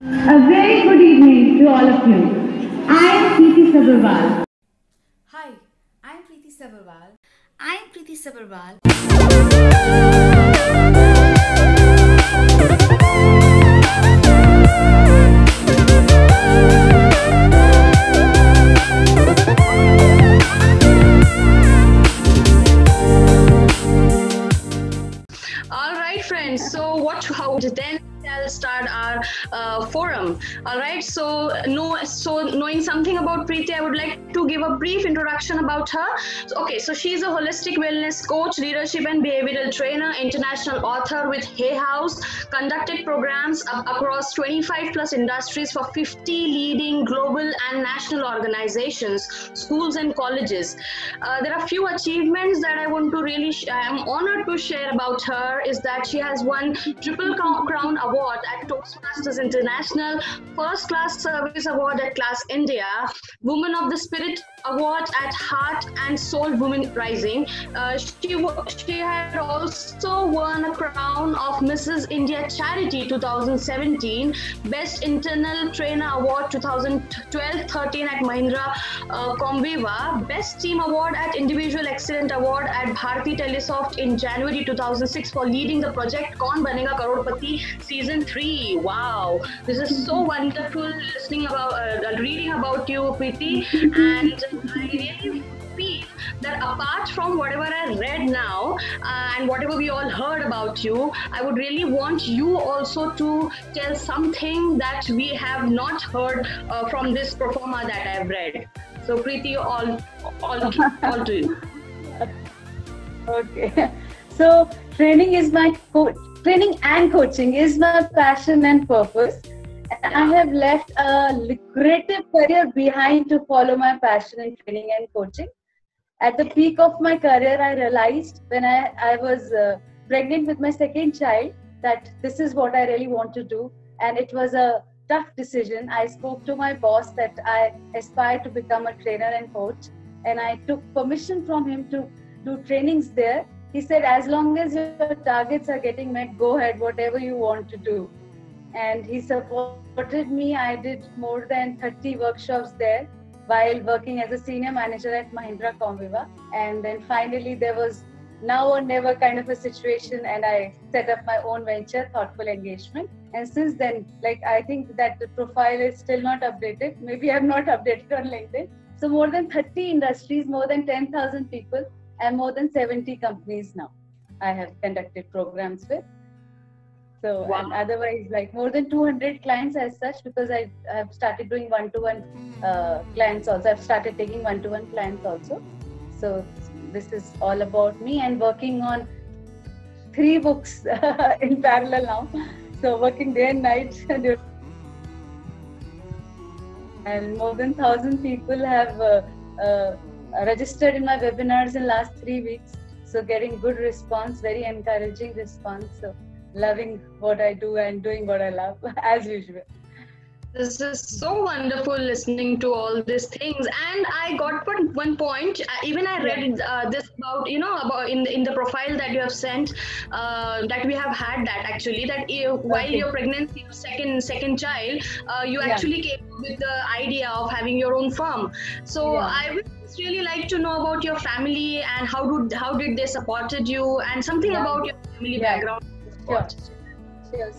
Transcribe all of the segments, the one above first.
A very good evening to all of you. I am Preeti Subberwal. Hi, I'm Preeti Subberwal. I'm Preeti Subberwal. All right, friends. So, how then I'll start our forum. All right. So knowing something about Preeti, I would like to give a brief introduction about her. So she's a holistic wellness coach, leadership and behavioral trainer, international author with Hay House, conducted programs across 25 plus industries for 50 leading global and national organizations, schools and colleges. There are few achievements that I want to really, I am honored to share about her is that she has won Triple Crown Award at Toastmasters International, First Class Service Award at Class India, Woman of the Spirit Award at Heart and Soul Women Rising. She had also won a crown of Mrs. India Charity 2017, Best Internal Trainer Award 2012-13 at Mahindra Comviva, Best Team Award at Individual Excellent Award at Bharti Telesoft in January 2006 for leading the project Kaun Banega Crorepati Season 3. Wow, this is so wonderful reading about you, Preeti, and I really feel that apart from whatever I read now and whatever we all heard about you, I would really want you also to tell something that we have not heard from this performer that I have read. So Preeti, all to you. Okay. So training and coaching is my passion and purpose. And I have left a lucrative career behind to follow my passion in training and coaching. At the peak of my career, I realized when I was pregnant with my second child that this is what I really want to do. And it was a tough decision. I spoke to my boss that I aspire to become a trainer and coach. And I took permission from him to do trainings there. He said, as long as your targets are getting met, go ahead, whatever you want to do. And he supported me. I did more than 30 workshops there while working as a senior manager at Mahindra Comviva. And then finally there was now or never kind of a situation, and I set up my own venture, Thoughtful Engagement. And since then, I think that the profile is still not updated. Maybe I'm not updated on LinkedIn. So more than 30 industries, more than 10,000 people, and more than 70 companies now I have conducted programs with. So, wow. And otherwise, more than 200 clients as such, because I have started doing one-to-one clients also. I've started taking one-to-one clients also. So this is all about me, and working on 3 books in parallel now. So working day and night. And more than 1,000 people have registered in my webinars in last 3 weeks. So getting good response, very encouraging response. So loving what I do and doing what I love as usual. This is so wonderful listening to all these things, and I got one point. Even I read this about about in the profile that you have sent that we have had that actually that while your pregnancy of second child, you actually came up with the idea of having your own firm. So I would really like to know about your family and how did they supported you, and something about your family background. Sure.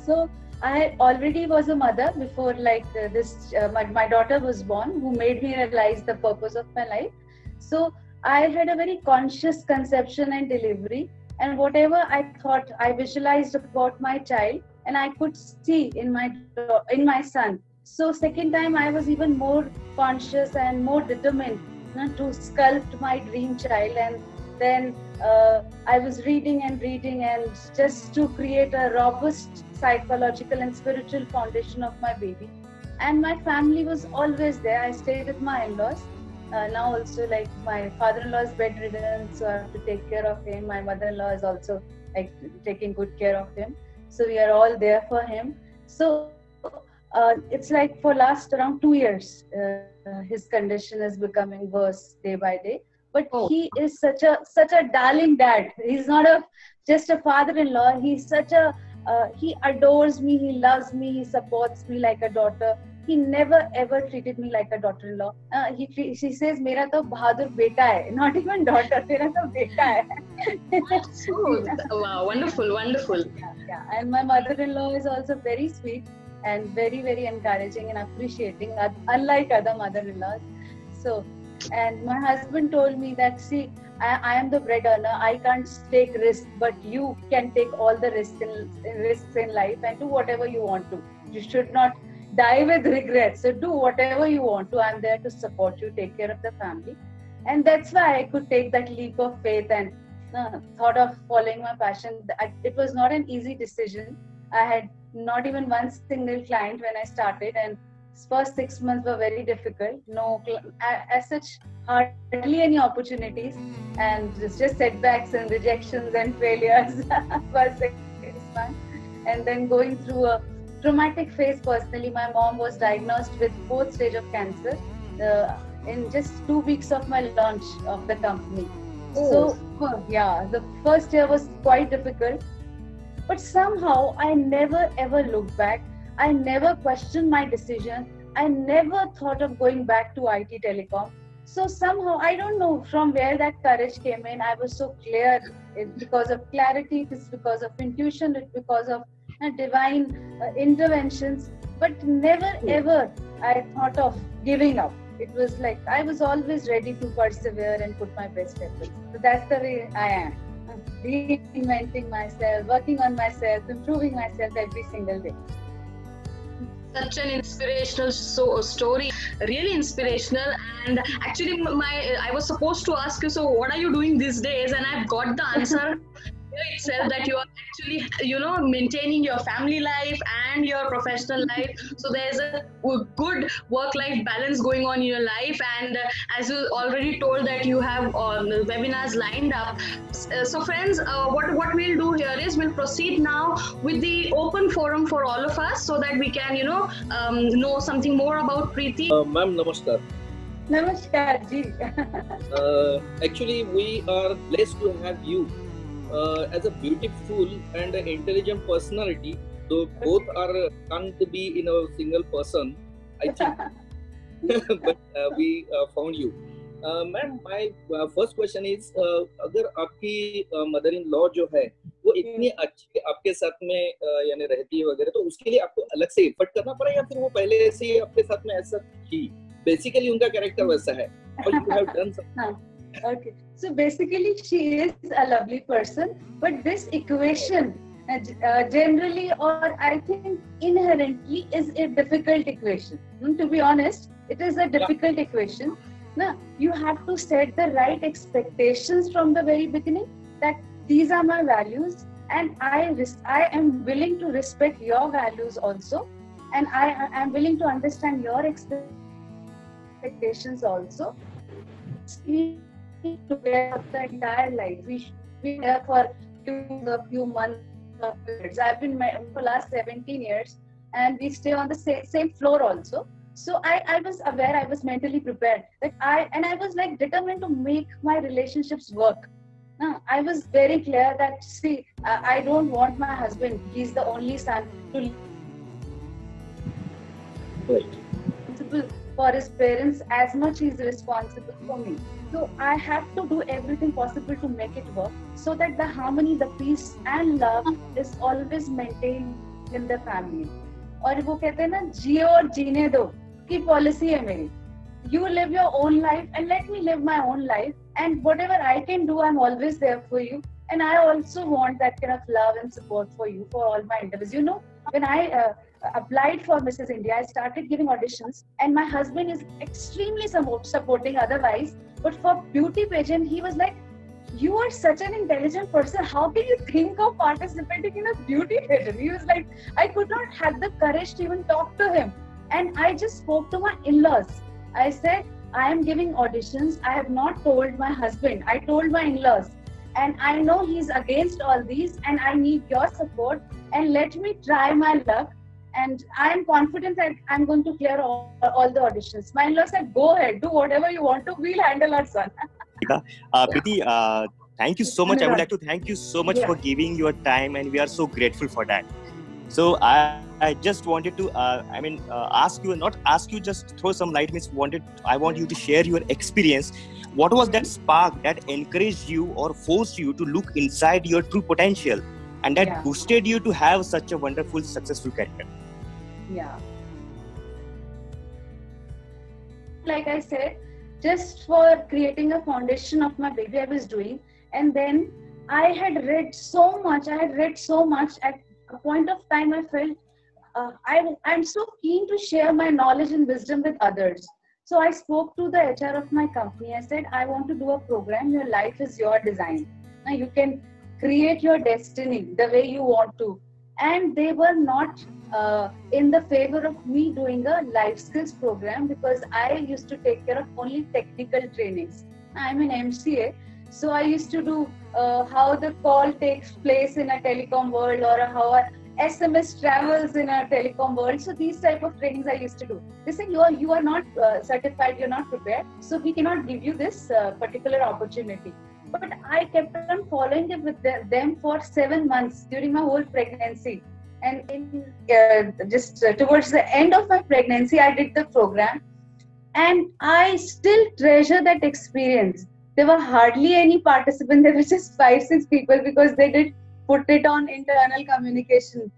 So I already was a mother before my daughter was born, who made me realize the purpose of my life. So I had a very conscious conception and delivery, and whatever I thought, I visualized about my child, and I could see in my son. So second time I was even more conscious and more determined to sculpt my dream child. And then I was reading and just to create a robust psychological and spiritual foundation of my baby. And my family was always there. I stayed with my in-laws. Now also my father-in-law is bedridden, so I have to take care of him. My mother-in-law is also taking good care of him. So we are all there for him. So it's for last around 2 years, his condition is becoming worse day by day. But he is such a darling dad. He's not just a father-in-law. He's such a He adores me, he loves me, he supports me like a daughter. He never ever treated me like a daughter-in-law. She says, "Mera to bahadur beta hai," not even daughter. Tera to beta hai. Oh, wow, wonderful, wonderful. Yeah. And my mother-in-law is also very sweet and very, very encouraging and appreciating, unlike other mother-in-laws. So, and my husband told me that, see, I am the bread earner. I can't take risks, but you can take all the risks in life and do whatever you want to. You should not die with regret. So do whatever you want to. I'm there to support you, take care of the family. And that's why I could take that leap of faith and thought of following my passion. It was not an easy decision. I had not even one single client when I started, and first 6 months were very difficult. No, as such, hardly any opportunities, and just setbacks and rejections and failures for 6 months. And then going through a traumatic phase personally. My mom was diagnosed with 4th stage of cancer in just 2 weeks of my launch of the company. So yeah, the first year was quite difficult, but somehow I never ever looked back. I never questioned my decision. I never thought of going back to IT telecom. So somehow, I don't know from where that courage came in. I was so clear. It's because of clarity, it's because of intuition, it's because of divine interventions, but never ever I thought of giving up. It was like I was always ready to persevere and put my best efforts. So that's the way I am. Reinventing myself, working on myself, improving myself every single day. Such an inspirational story, really inspirational. And actually, I was supposed to ask you, so what are you doing these days? And I've got the answer here itself, that you are actually, maintaining your family life and your professional life. So there's a good work-life balance going on in your life. And as you already told that you have webinars lined up. So friends, what we'll do here is we'll proceed now with the open forum for all of us, so that we can, know something more about Preeti. Ma'am, namaskar. Namaskar ji. Actually, we are blessed to have you as a beautiful and intelligent personality. Though both can't be in a single person, I think. But we found you. Ma'am, my first question is, अगर आपकी mother-in-law जो है वो इतनी अच्छी आपके साथ में यानी रहती है वगैरह, तो उसके लिए आपको अलग से एफर्ट करना पड़ा, या फिर वो पहले से ही आपके साथ में ऐसा थी? Basically उनका कैरेक्टर वैसा है, or you have done something? Okay, so basically she is a lovely person, but this equation generally, or I think inherently, is a difficult equation. To be honest, it is a difficult equation. Now, you have to set the right expectations from the very beginning, that these are my values and I am willing to respect your values also, and I am willing to understand your expectations also. We need to bear the entire life. We should be there for a few months. I've been married for the last 17 years and we stay on the same floor also. So I was aware, I was mentally prepared that I was like determined to make my relationships work. I was very clear that, see, I don't want my husband, he's the only son, to be responsible for his parents as much he is responsible for me. So I have to do everything possible to make it work, so that the harmony, the peace and love is always maintained in the family. और वो कहते हैं ना, जियो और जीने दो की policy है मेरी. You live your own life and let me live my own life, and whatever I can do, I'm always there for you. And I also want that kind of love and support for you, for all my endeavors. When I applied for Mrs. India, I started giving auditions, and my husband is extremely supporting otherwise, but for beauty pageant, he was like, you are such an intelligent person, how can you think of participating in a beauty pageant? He was like, I could not have the courage to even talk to him. And I just spoke to my in-laws. I said, I am giving auditions. I have not told my husband. I told my in-laws. And I know he's against all these, and I need your support, and let me try my luck. And I am confident that I'm going to clear all the auditions. My in-law said, go ahead, do whatever you want to, we'll handle our son. Preeti, Thank you so much. I would like to thank you so much for giving your time, and we are so grateful for that. So I just wanted to, ask you, not ask you, just throw some light. I want you to share your experience. What was that spark that encouraged you or forced you to look inside your true potential, and that boosted you to have such a wonderful, successful career? Yeah. Like I said, just for creating a foundation of my baby, I was doing, and then I had read so much. At a point of time, I felt I'm so keen to share my knowledge and wisdom with others. So I spoke to the HR of my company. I said, I want to do a program. Your life is your design. Now you can create your destiny the way you want to. And they were not in the favor of me doing a life skills program, because I used to take care of only technical trainings. I'm an MCA, so I used to do how the call takes place in a telecom world, or how a SMS travels in a telecom world. So these type of trainings I used to do. They said, you are not certified, you're not prepared, so we cannot give you this particular opportunity. But I kept on following it with them for 7 months during my whole pregnancy. And towards the end of my pregnancy, I did the program, and I still treasure that experience. There were hardly any participants. There were just 5-6 people, because they did put it on internal communication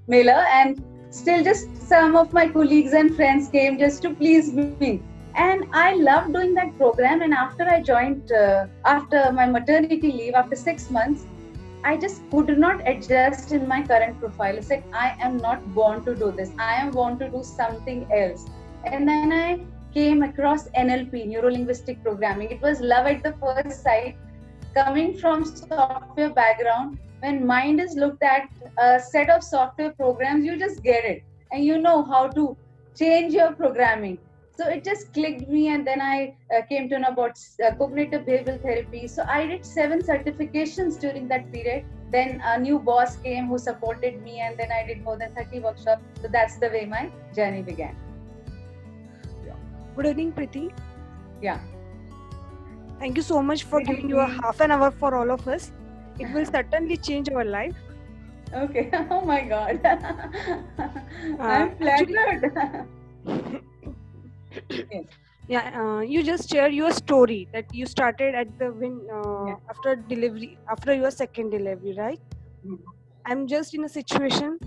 mailer, and still just some of my colleagues and friends came just to please me. And I loved doing that program. And after I joined, after my maternity leave, after 6 months, I just could not adjust in my current profile. I said, I am not born to do this. I am born to do something else. And then I came across NLP, Neuro-Linguistic Programming. It was love at the first sight. Coming from software background, when mind is looked at a set of software programs, you just get it. And you know how to change your programming. So it just clicked me, and then I came to know about cognitive behavioral therapy. So I did 7 certifications during that period. Then a new boss came who supported me, and then I did more than 30 workshops. So that's the way my journey began. Good evening, Preeti. Yeah. Thank you so much for giving you a half an hour for all of us. It will certainly change our life. Okay. Oh my God. I'm flattered. Yes. Yeah, you just shared your story that you started at the after delivery, after your second delivery, right? I'm just in a situation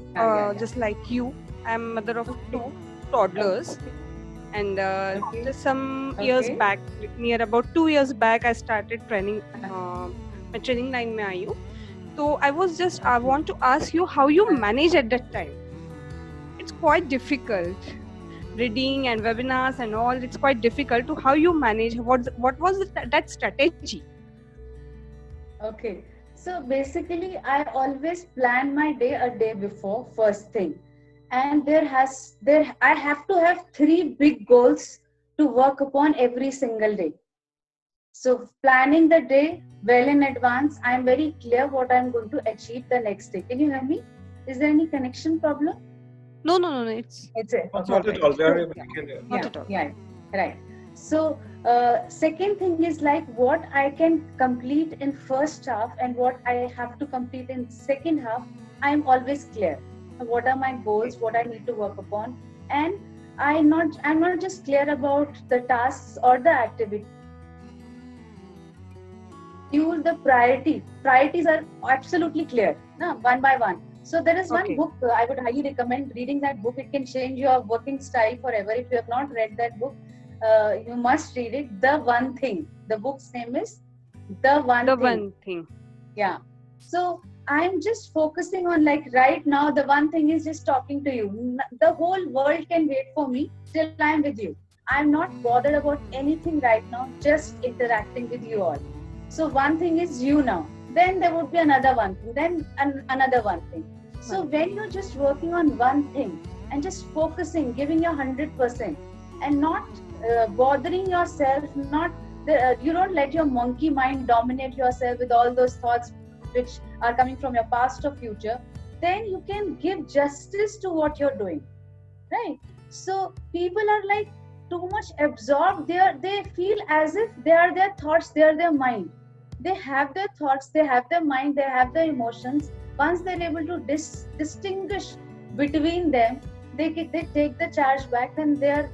just like you. I'm mother of 2 toddlers, and just some years back, near about 2 years back, I started training. My training line mein aayi hu. So I want to ask you how you manage at that time. It's quite difficult. Reading and webinars and all, it's quite difficult to how you manage. What was that strategy? Okay, so basically I always plan my day a day before, first thing, and I have to have 3 big goals to work upon every single day. So planning the day well in advance, I'm very clear what I'm going to achieve the next day. Can you hear me? Is there any connection problem? No. It's not at all. Yeah, right. So second thing is like what I can complete in first half and what I have to complete in second half. I'm always clear. What are my goals? What I need to work upon? And I'm not just clear about the tasks or the activity. The priorities are absolutely clear, one by one. So there is one book I would highly recommend reading. That book. It can change your working style forever. If you have not read that book, you must read it. The One Thing. The book's name is The One Thing. Yeah. So I'm just focusing on, like, right now, the one thing is just talking to you. The whole world can wait for me till I'm with you. I'm not bothered about anything right now, just interacting with you all. So one thing is you now. Then there would be another one thing, then another one thing. So when you're just working on one thing and just focusing, giving your 100% and not bothering yourself, you don't let your monkey mind dominate yourself with all those thoughts which are coming from your past or future, then you can give justice to what you're doing, right? So people are like too much absorbed. They feel as if they are their thoughts, they are their mind. they have their thoughts, they have their mind, they have their emotions. Once they're able to distinguish between them, they take the charge back, then they're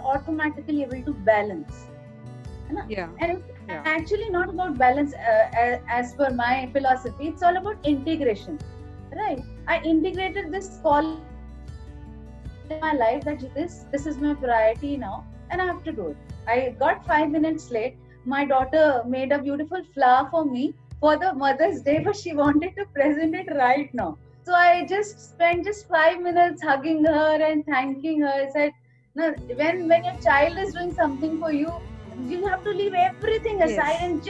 automatically able to balance. Yeah. And it's Yeah. actually not about balance as per my philosophy. It's all about integration, right? I integrated this quality in my life that this is my priority now, and I have to do it. I got 5 minutes late. My daughter made a beautiful flower for me for the Mother's Day, but she wanted to present it right now. So I just spent just 5 minutes hugging her and thanking her. I said, no, when your child is doing something for you, you have to leave everything aside Yes. and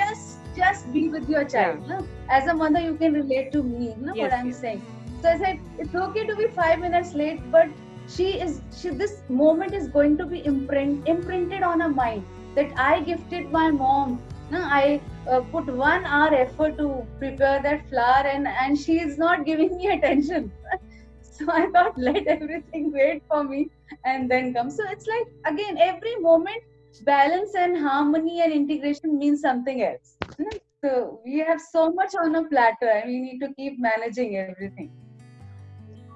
just be with your child. No? As a mother, you can relate to me. No, Yes, what I'm yes. saying. So I said it's okay to be 5 minutes late, but this moment is going to be imprinted on her mind that I gifted my mom. No, I put 1 hour effort to prepare that flower, and she is not giving me attention. So I thought, let everything wait for me and then come. So it's like, again, every moment, balance and harmony and integration means something else. So we have so much on a platter and we need to keep managing everything.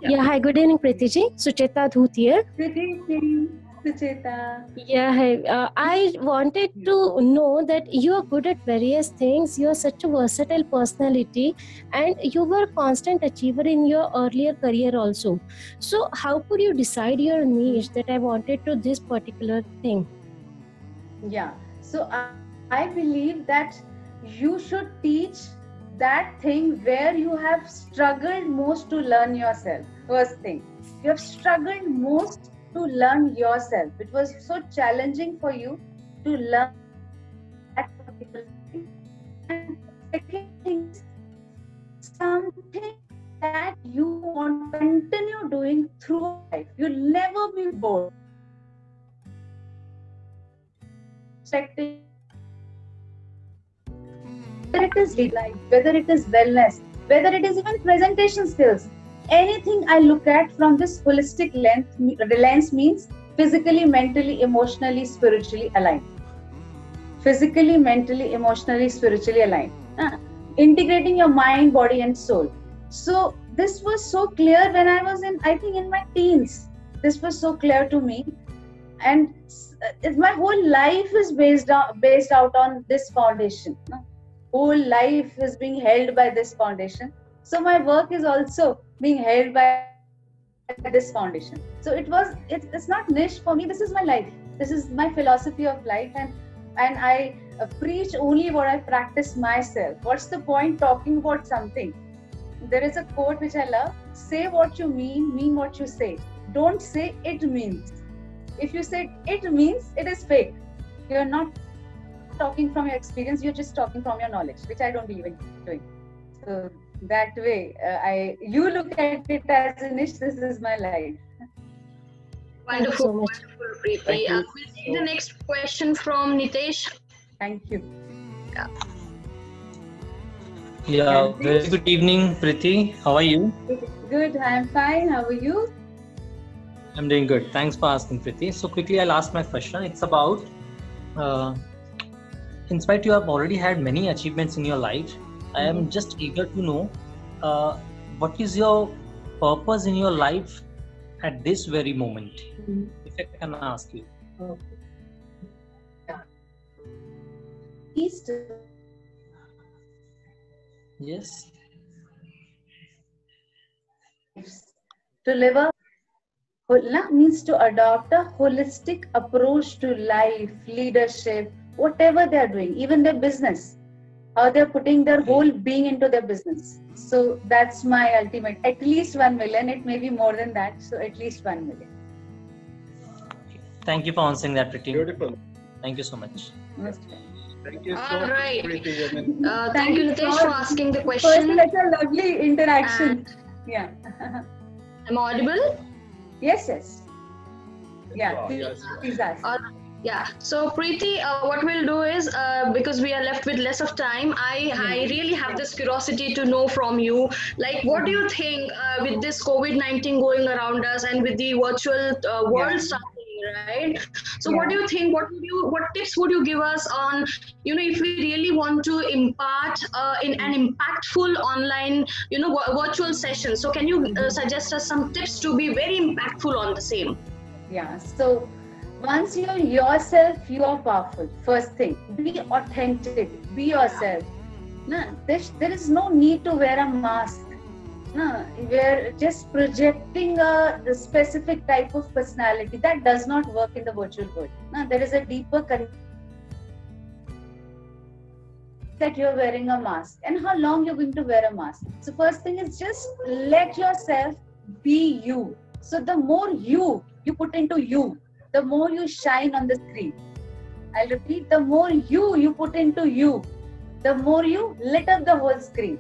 Yeah, hi, good evening, Preeti ji. Sucheta Dhoot here. Good evening, Sucheta. Yeah, hi. I wanted to know that you are good at various things. You are such a versatile personality, and you were a constant achiever in your earlier career also. So, how could you decide your niche that I wanted to this particular thing? Yeah. So I believe that you should teach that thing where you have struggled most to learn yourself. First thing, you have struggled most to learn yourself. It was so challenging for you to learn that particular thing. And second thing is something that you want to continue doing throughout life. You'll never be bored. Expecting whether it is life, whether it is wellness, whether it is even presentation skills, anything I look at from this holistic lens means physically, mentally, emotionally, spiritually aligned. Physically, mentally, emotionally, spiritually aligned. Integrating your mind, body, and soul. So this was so clear when I was in my teens. This was so clear to me, and my whole life is based out on this foundation. Whole life is being held by this foundation. So my work is also being held by this foundation. So it's not niche for me. This is my life. This is my philosophy of life, and I preach only what I practice myself. What's the point talking about something? There is a quote which I love: say what you mean what you say. Don't say it means. If you say it means, it is fake. You're not talking from your experience, you're just talking from your knowledge, which I don't believe in doing. So that way, you look at it as a niche. This is my life. Thank you Wonderful, so much. wonderful, Preeti. Thank you. We'll take the next question from Nitesh. Thank you. Yeah, very good evening, Preeti. How are you? Good, I'm fine. How are you? I'm doing good. Thanks for asking, Preeti. So quickly, I'll ask my question. It's about, in spite you have already had many achievements in your life, I am just eager to know what is your purpose in your life at this very moment, if I can ask you. Okay. East. Yes. To live means to adopt a holistic approach to life, leadership, whatever they are doing, even their business, how they're putting their whole being into their business. So that's my ultimate. At least 1 million. It may be more than that. So at least 1 million. Thank you for answering that, Preeti. Beautiful. Thank you so much. Thank you so All much, right. Preeti. I mean, Thank you, Nitesh, for asking the First, question. such a lovely interaction. Yeah. Am I audible? Yes. Yeah. wow, yes. Please ask. Yeah. So Preeti, what we'll do is because we are left with less of time, I really have this curiosity to know from you, like, what do you think with this COVID-19 going around us and with the virtual world starting, right? So what do you think? What tips would you give us on, if we really want to impart in an impactful online, virtual session? So can you suggest us some tips to be very impactful on the same? Yeah. So once you're yourself, you are powerful. First thing, be authentic, be yourself. No, there is no need to wear a mask. No, we're just projecting a specific type of personality that does not work in the virtual world. No, there is a deeper that you're wearing a mask, and how long you're going to wear a mask. So first thing is just let yourself be you. So the more you put into you, the more you shine on the screen. I'll repeat, the more you put into you, the more you lit up the whole screen.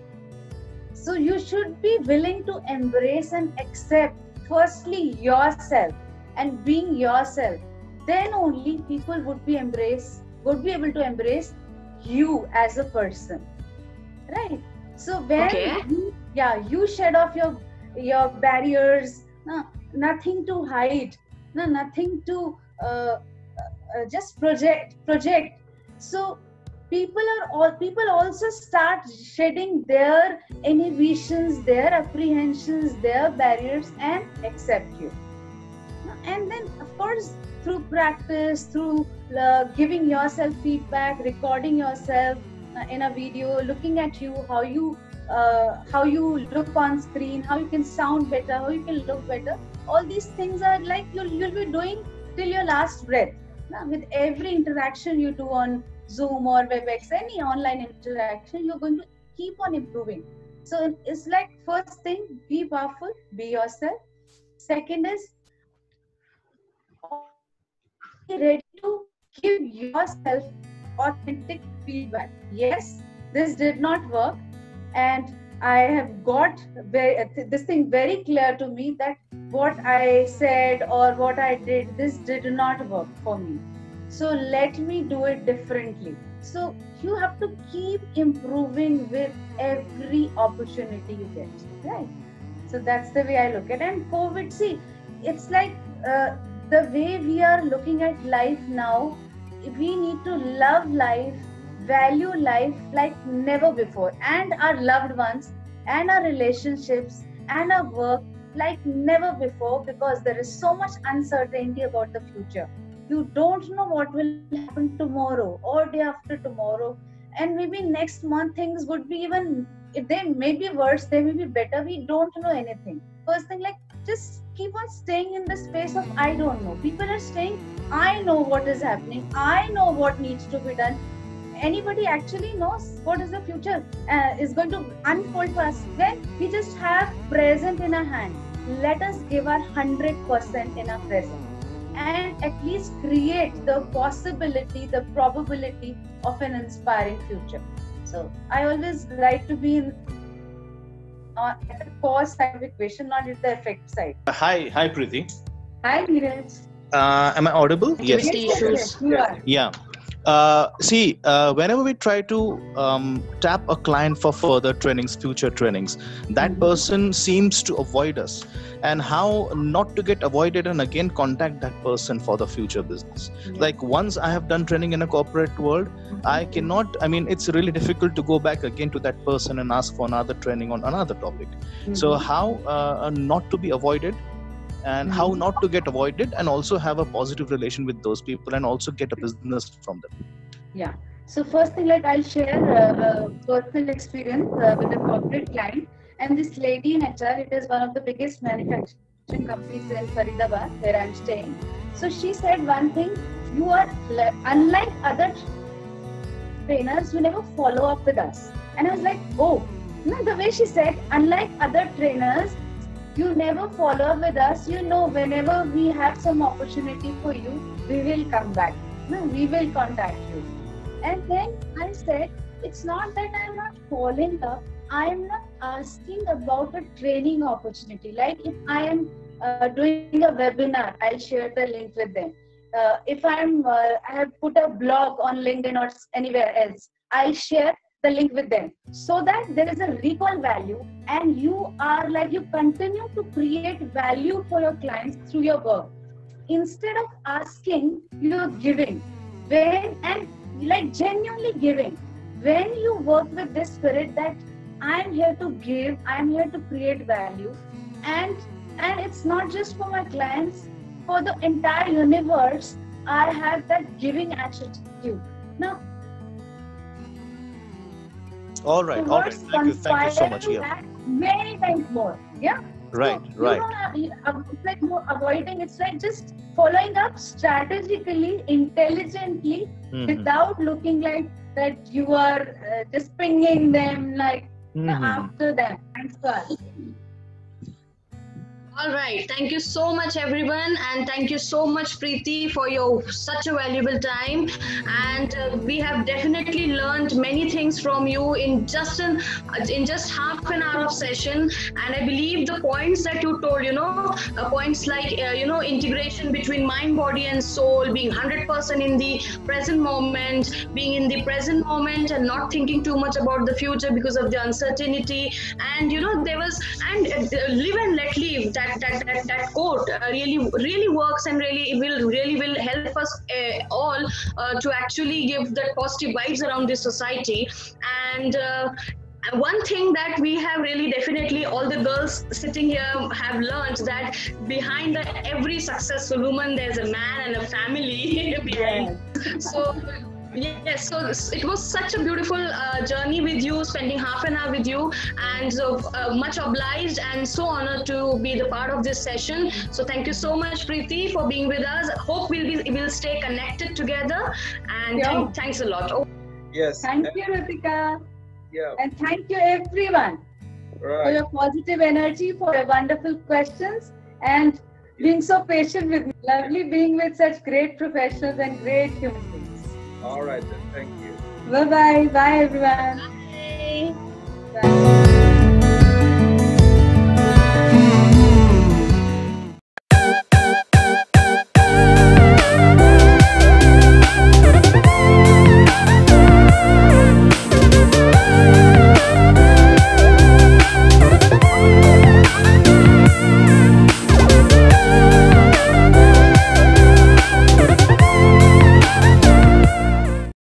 So you should be willing to embrace and accept firstly yourself, and being yourself. Then only people would be able to embrace you as a person, right? So when you shed off your barriers, nothing to hide, nothing to just project. So people also start shedding their inhibitions, their apprehensions, their barriers, and accept you. And then of course through practice, through giving yourself feedback, recording yourself in a video, looking at you, how you look on screen, how you can sound better, how you can look better, all these things are like you'll be doing till your last breath. Now, with every interaction you do on Zoom or WebEx, any online interaction, you're going to keep on improving. So it's like, first thing, be powerful, be yourself. Second is be ready to give yourself authentic feedback. Yes, this did not work, and I have got this thing very clear to me that what I said or what I did, this did not work for me. So let me do it differently. So you have to keep improving with every opportunity you get, right? So that's the way I look at it. And COVID, see, it's like the way we are looking at life now, we need to love life, value life like never before, and our loved ones, and our relationships, and our work like never before, because there is so much uncertainty about the future. You don't know what will happen tomorrow or day after tomorrow, and maybe next month things would be even, they may be worse, they may be better, we don't know anything. First thing, like, just keep on staying in the space of I don't know. People are saying, I know what is happening, I know what needs to be done. Anybody actually knows what is the future is going to unfold for us? Then we just have present in our hand. Let us give our 100% in our present, and at least create the possibility, the probability of an inspiring future. So I always like to be at the cause side of equation, not at the effect side. Hi Preeti. Hi, Neeraj. Am I audible? Yes. You are. Yeah. Whenever we try to tap a client for further trainings, future trainings, that person seems to avoid us. And how not to get avoided and again contact that person for the future business. Like once I have done training in a corporate world, it's really difficult to go back again to that person and ask for another training on another topic. So how not to be avoided, and how not to get avoided, and also have a positive relation with those people and also get a business from them. Yeah. So first thing, like, I'll share a personal experience with a corporate client. And this lady in HR, it is one of the biggest manufacturing companies in Faridabad, where I'm staying. So she said one thing, you are unlike other trainers, you never follow up with us. And I was like, oh, no, the way she said, unlike other trainers, you never follow up with us. Whenever we have some opportunity for you, we will come back. No, we will contact you. And then I said, it's not that I'm not following up. I'm not asking about a training opportunity. Like if I am doing a webinar, I'll share the link with them. If I have put a blog on LinkedIn or anywhere else, I'll share the link with them, so that there is a recall value, and you continue to create value for your clients through your work. instead of asking, you're giving. Like genuinely giving. When you work with this spirit that I'm here to give, I'm here to create value, and it's not just for my clients, for the entire universe, I have that giving attitude. Now, All right. Thank you so much. Yeah. Many times more. Yeah. Right. So you don't have, it's like no avoiding. It's like just following up strategically, intelligently, without looking like that you are just pinging them like after them. Thanks for All right. Thank you so much, everyone. And thank you so much, Preeti, for your such a valuable time. And we have definitely learned many things from you in just half an hour of session. And I believe the points that you told, points like, integration between mind, body and soul, being 100% in the present moment, being in the present moment and not thinking too much about the future because of the uncertainty. And, there was, and live and let live. That quote really works and really will help us all to actually give that positive vibes around this society. And one thing that we have really definitely all the girls sitting here have learned that behind every successful woman there's a man and a family behind. So yes, so it was such a beautiful journey with you, spending half an hour with you, and so much obliged and so honored to be the part of this session. So thank you so much, Preeti, for being with us. Hope we'll stay connected together, and thanks a lot. Yes. Thank you, Ritika. Yeah. And thank you, everyone, for your positive energy, for your wonderful questions, and being so patient with me. Lovely being with such great professionals and great human beings. All right then. Thank you. Bye-bye. Bye, everyone. Bye. Bye.